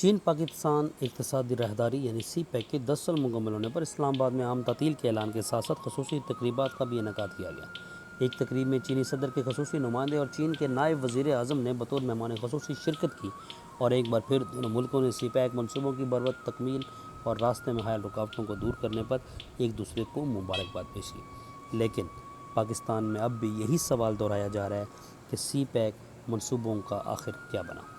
چین پاکستان اقتصادی راہداری یعنی سی پیک کے 10 سال مکمل ہونے پر اسلام آباد میں عام تعطیل کے اعلان کے ساتھ ساتھ خصوصی تقریبات کا بھی انعقاد کیا گیا۔ ایک تقریب میں چینی صدر کے خصوصی نمائندے اور چین کے نائب وزیر اعظم نے بطور مہمان خصوصی شرکت کی اور ایک بار پھر دونوں ملکوں نے سی پیک منصوبوں کی بروقت تکمیل اور راستے میں حائل رکاوٹوں کو دور کرنے پر ایک دوسرے کو مبارکباد پیش کی۔ لیکن پاکستان میں اب بھی یہی سوال دہرایا جا رہا ہے کہ سی پیک منصوبوں کا آخر کیا بنا۔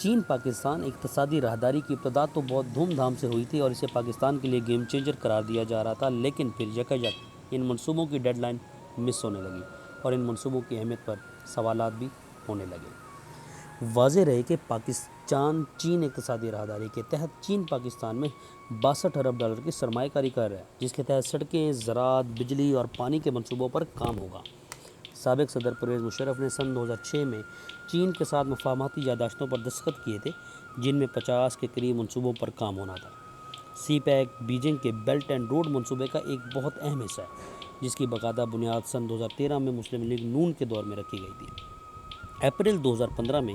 چین پاکستان اقتصادی راہداری کی ابتدا تو بہت دھوم دھام سے ہوئی تھی اور اسے پاکستان کے لیے گیم چینجر قرار دیا جا رہا تھا، لیکن پھر یکایک ان منصوبوں کی ڈیڈ لائن مس ہونے لگی اور ان منصوبوں کی اہمیت پر سوالات بھی ہونے لگے۔ واضح رہے کہ پاکستان چین اقتصادی راہداری کے تحت چین پاکستان میں 62 ارب ڈالر کی سرمایہ کاری کر رہا ہے، جس کے تحت سڑکیں، زراعت، بجلی اور پانی کے منصوبوں پر کام ہوگا۔ سابق صدر پرویز مشرف نے سن 2006 میں چین کے ساتھ مفاہمتی یادداشتوں پر دستخط کیے تھے، جن میں 50 کے قریب منصوبوں پر کام ہونا تھا۔ سی پیک بیجنگ کے بیلٹ اینڈ روڈ منصوبے کا ایک بہت اہم حصہ ہے، جس کی باقاعدہ بنیاد سن 2013 میں مسلم لیگ نون کے دور میں رکھی گئی تھی۔ اپریل 2015 میں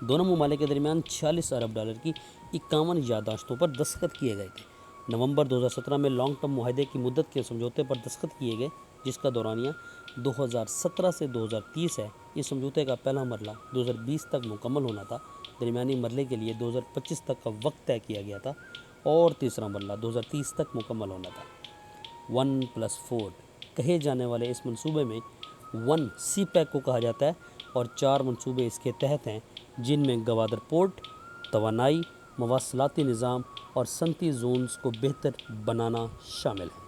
دونوں ممالک کے درمیان 46 ارب ڈالر کی 51 یادداشتوں پر دستخط کیے گئے تھے۔ نومبر 2017 میں لانگ ٹرم معاہدے کی مدت کے سمجھوتے پر دستخط کیے گئے، جس کا دورانیہ 2017 سے 2030 ہے۔ اس سمجھوتے کا پہلا مرحلہ 2020 تک مکمل ہونا تھا، درمیانی مرحلے کے لیے 2025 تک کا وقت طے کیا گیا تھا اور تیسرا مرحلہ 2030 تک مکمل ہونا تھا۔ 1+4 کہے جانے والے اس منصوبے میں 1 سی پیک کو کہا جاتا ہے اور 4 منصوبے اس کے تحت ہیں، جن میں گوادر پورٹ، توانائی، مواصلاتی نظام اور صنعتی زونز کو بہتر بنانا شامل ہے۔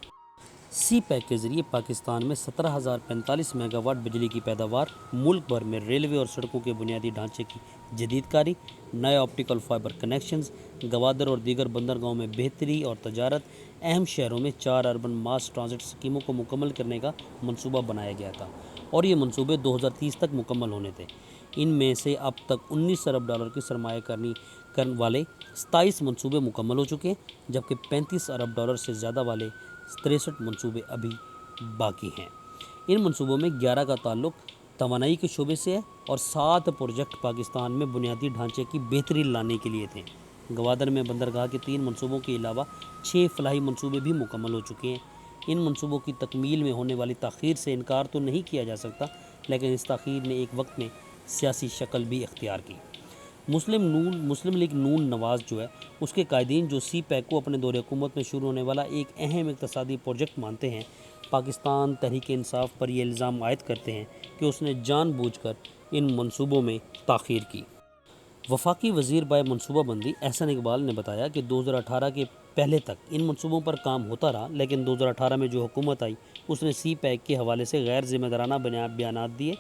سی پیک کے ذریعے پاکستان میں 17,045 میگا واٹ بجلی کی پیداوار، ملک بھر میں ریلوے اور سڑکوں کے بنیادی ڈھانچے کی جدید کاری، نئے آپٹیکل فائبر کنیکشنز، گوادر اور دیگر بندرگاہوں میں بہتری اور تجارت، اہم شہروں میں 4 اربن ماس ٹرانزٹ اسکیموں کو مکمل کرنے کا منصوبہ بنایا گیا تھا اور یہ منصوبے 2030 تک مکمل ہونے تھے۔ ان میں سے اب تک 19 ارب ڈالر کی سرمایہ کاری کرنے والے 27 منصوبے مکمل ہو چکے ہیں، جبکہ 35 ارب ڈالر سے زیادہ والے 63 منصوبے ابھی باقی ہیں۔ ان منصوبوں میں 11 کا تعلق توانائی کے شعبے سے ہے اور 7 پروجیکٹ پاکستان میں بنیادی ڈھانچے کی بہتری لانے کے لیے تھے۔ گوادر میں بندرگاہ کے 3 منصوبوں کے علاوہ 6 فلاحی منصوبے بھی مکمل ہو چکے ہیں۔ ان منصوبوں کی تکمیل میں ہونے والی تاخیر سے انکار تو نہیں کیا جا سکتا، لیکن اس تاخیر نے ایک وقت میں سیاسی شکل بھی اختیار کی۔ مسلم لیگ نون نواز جو ہے، اس کے قائدین جو سی پیک کو اپنے دور حکومت میں شروع ہونے والا ایک اہم اقتصادی پروجیکٹ مانتے ہیں، پاکستان تحریک انصاف پر یہ الزام عائد کرتے ہیں کہ اس نے جان بوجھ کر ان منصوبوں میں تاخیر کی۔ وفاقی وزیر برائے منصوبہ بندی احسن اقبال نے بتایا کہ 2018 کے پہلے تک ان منصوبوں پر کام ہوتا رہا، لیکن 2018 میں جو حکومت آئی اس نے سی پیک کے حوالے سے غیر ذمہ دارانہ بیانات دیے،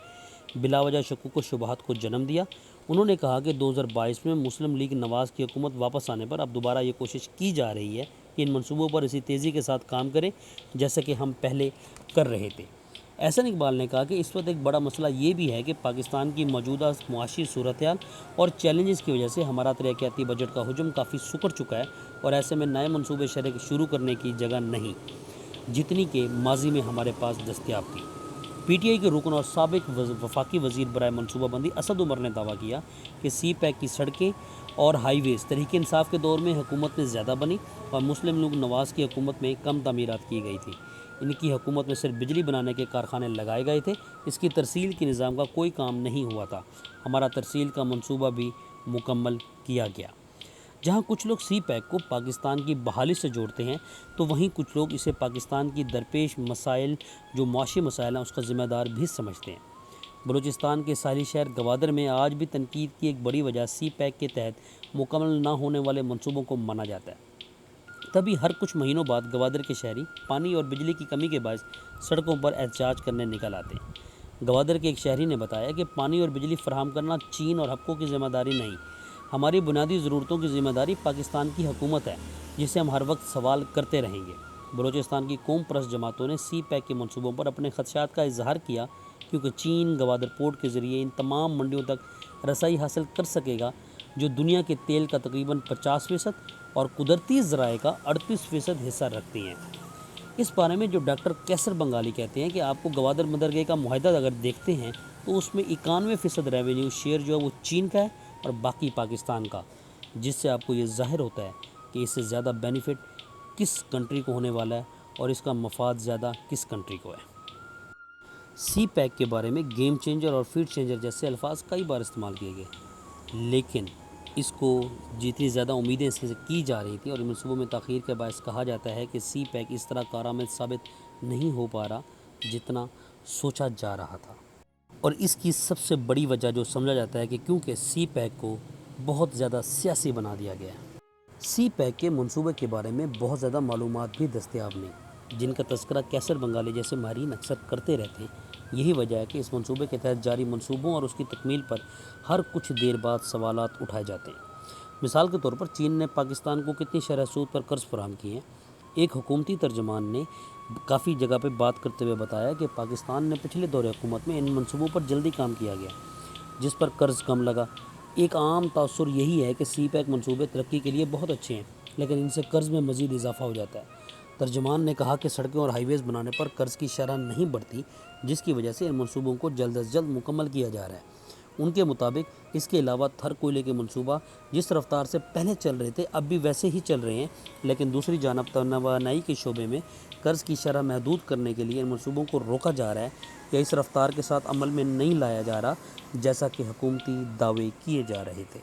بلا وجہ شکوک و شبہات کو جنم دیا۔ انہوں نے کہا کہ 2022 میں مسلم لیگ نواز کی حکومت واپس آنے پر اب دوبارہ یہ کوشش کی جا رہی ہے کہ ان منصوبوں پر اسی تیزی کے ساتھ کام کریں جیسا کہ ہم پہلے کر رہے تھے۔ احسن اقبال نے کہا کہ اس وقت ایک بڑا مسئلہ یہ بھی ہے کہ پاکستان کی موجودہ معاشی صورتحال اور چیلنجز کی وجہ سے ہمارا ترقیاتی بجٹ کا حجم کافی سکڑ چکا ہے اور ایسے میں نئے منصوبے شروع کرنے کی جگہ نہیں، جتنی کہ ماضی میں ہمارے پاس دستیاب تھی۔ پی ٹی آئی کے رکن اور سابق وفاقی وزیر برائے منصوبہ بندی اسد عمر نے دعویٰ کیا کہ سی پیک کی سڑکیں اور ہائی ویز تحریک انصاف کے دور میں حکومت میں زیادہ بنی اور مسلم لیگ نواز کی حکومت میں کم تعمیرات کی گئی تھی۔ ان کی حکومت میں صرف بجلی بنانے کے کارخانے لگائے گئے تھے، اس کی ترسیل کے نظام کا کوئی کام نہیں ہوا تھا۔ ہمارا ترسیل کا منصوبہ بھی مکمل کیا گیا۔ جہاں کچھ لوگ سی پیک کو پاکستان کی بحالی سے جوڑتے ہیں تو وہیں کچھ لوگ اسے پاکستان کی درپیش مسائل جو معاشی مسائل ہیں اس کا ذمہ دار بھی سمجھتے ہیں۔ بلوچستان کے ساحلی شہر گوادر میں آج بھی تنقید کی ایک بڑی وجہ سی پیک کے تحت مکمل نہ ہونے والے منصوبوں کو مانا جاتا ہے۔ تبھی ہر کچھ مہینوں بعد گوادر کے شہری پانی اور بجلی کی کمی کے باعث سڑکوں پر احتجاج کرنے نکل آتے ہیں۔ گوادر کے ایک شہری نے بتایا کہ پانی اور بجلی فراہم کرنا چین اور حقوں کی ذمہ داری نہیں، ہماری بنیادی ضرورتوں کی ذمہ داری پاکستان کی حکومت ہے، جسے ہم ہر وقت سوال کرتے رہیں گے۔ بلوچستان کی قوم پرست جماعتوں نے سی پیک کے منصوبوں پر اپنے خدشات کا اظہار کیا، کیونکہ چین گوادر پورٹ کے ذریعے ان تمام منڈیوں تک رسائی حاصل کر سکے گا جو دنیا کے تیل کا تقریباً 50% اور قدرتی ذرائع کا 38% حصہ رکھتی ہیں۔ اس بارے میں جو ڈاکٹر کیسر بنگالی کہتے ہیں کہ آپ کو گوادر بندرگاہ کا معاہدہ اگر دیکھتے ہیں تو اس میں 91% ریونیو شیئر جو ہے وہ چین کا ہے اور باقی پاکستان کا۔ جس سے آپ کو یہ ظاہر ہوتا ہے کہ اس سے زیادہ بینیفٹ کس کنٹری کو ہونے والا ہے اور اس کا مفاد زیادہ کس کنٹری کو ہے۔ سی پیک کے بارے میں گیم چینجر اور فیڈ چینجر جیسے الفاظ کئی بار استعمال کیے گئے، لیکن اس کو جتنی زیادہ امیدیں اس سے کی جا رہی تھیں اور منصوبوں میں تاخیر کے باعث کہا جاتا ہے کہ سی پیک اس طرح کارآمد ثابت نہیں ہو پا رہا جتنا سوچا جا رہا تھا۔ اور اس کی سب سے بڑی وجہ جو سمجھا جاتا ہے کہ کیونکہ سی پیک کو بہت زیادہ سیاسی بنا دیا گیا ہے۔ سی پیک کے منصوبے کے بارے میں بہت زیادہ معلومات بھی دستیاب نہیں، جن کا تذکرہ کیسر بنگالی جیسے ماہرین اکثر کرتے رہتے ہیں۔ یہی وجہ ہے کہ اس منصوبے کے تحت جاری منصوبوں اور اس کی تکمیل پر ہر کچھ دیر بعد سوالات اٹھائے جاتے ہیں۔ مثال کے طور پر چین نے پاکستان کو کتنی شرح سود پر قرض فراہم کیے ہیں؟ ایک حکومتی ترجمان نے کافی جگہ پہ بات کرتے ہوئے بتایا کہ پاکستان نے پچھلے دور حکومت میں ان منصوبوں پر جلدی کام کیا گیا جس پر قرض کم لگا۔ ایک عام تاثر یہی ہے کہ سی پیک منصوبے ترقی کے لیے بہت اچھے ہیں، لیکن ان سے قرض میں مزید اضافہ ہو جاتا ہے۔ ترجمان نے کہا کہ سڑکیں اور ہائی ویز بنانے پر قرض کی شرح نہیں بڑھتی، جس کی وجہ سے ان منصوبوں کو جلد از جلد مکمل کیا جا رہا ہے۔ ان کے مطابق اس کے علاوہ تھر کوئلے کے منصوبہ جس رفتار سے پہلے چل رہے تھے اب بھی ویسے ہی چل رہے ہیں، لیکن دوسری جانب توانائی کے شعبے میں قرض کی شرح محدود کرنے کے لیے ان منصوبوں کو روکا جا رہا ہے یا اس رفتار کے ساتھ عمل میں نہیں لایا جا رہا جیسا کہ حکومتی دعوے کیے جا رہے تھے۔